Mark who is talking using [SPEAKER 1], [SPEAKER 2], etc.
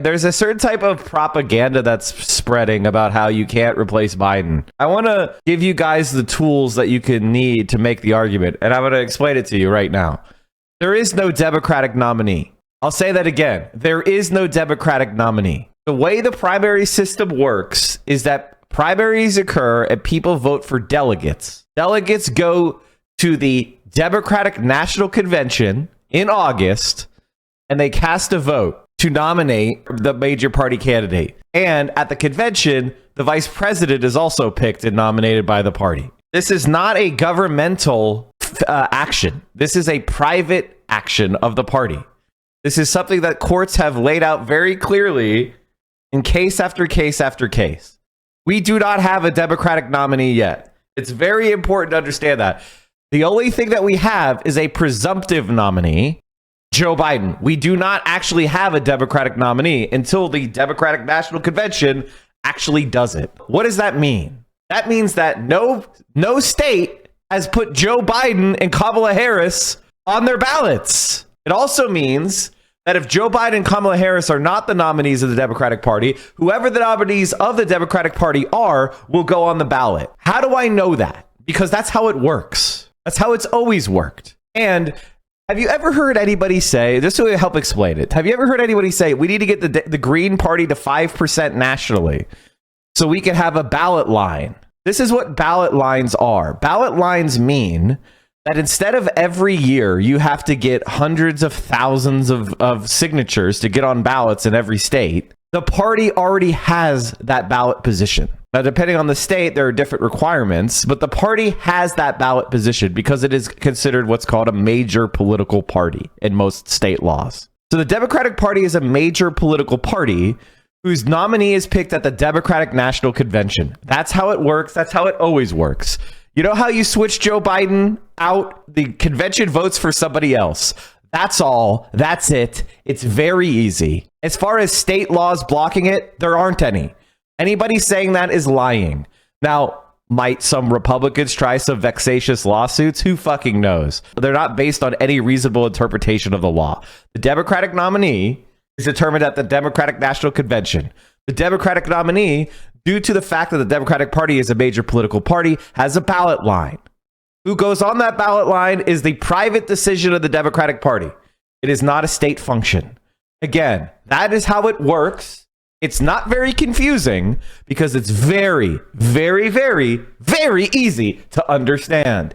[SPEAKER 1] There's a certain type of propaganda that's spreading about how you can't replace Biden. I want to give you guys the tools that you can need to make the argument, and I'm going to explain it to you right now. There is no Democratic nominee. I'll say that again. There is no Democratic nominee. The way the primary system works is that primaries occur and people vote for delegates. Delegates go to the Democratic National Convention in August, and they cast a vote to nominate the major party candidate. And at the convention, the vice president is also picked and nominated by the party. This is not a governmental action. This is a private action of the party. This is something that courts have laid out very clearly in case after case after case. We do not have a Democratic nominee yet. It's very important to understand that. The only thing that we have is a presumptive nominee, Joe Biden. We do not actually have a Democratic nominee until the Democratic National Convention actually does it. What does that mean? That means that no state has put Joe Biden and Kamala Harris on their ballots. It also means that if Joe Biden and Kamala Harris are not the nominees of the Democratic Party, whoever the nominees of the Democratic Party are will go on the ballot. How do I know that? Because that's how it works. That's how it's always worked. And have you ever heard anybody say, just to help explain it, have you ever heard anybody say, we need to get the Green Party to 5% nationally so we can have a ballot line? This is what ballot lines are. Ballot lines mean that instead of every year you have to get hundreds of thousands of signatures to get on ballots in every state, the party already has that ballot position. Now, depending on the state, there are different requirements, but the party has that ballot position because it is considered what's called a major political party in most state laws. So the Democratic Party is a major political party whose nominee is picked at the Democratic National Convention. That's how it works. That's how it always works. You know how you switch Joe Biden out? The convention votes for somebody else. That's all. That's it. It's very easy. As far as state laws blocking it, there aren't any. Anybody saying that is lying. Now, might some Republicans try some vexatious lawsuits? Who fucking knows? They're not based on any reasonable interpretation of the law. The Democratic nominee is determined at the Democratic National Convention. The Democratic nominee, due to the fact that the Democratic Party is a major political party, has a ballot line. Who goes on that ballot line is the private decision of the Democratic Party. It is not a state function. Again, that is how it works. It's not very confusing because it's very, very, very, very easy to understand.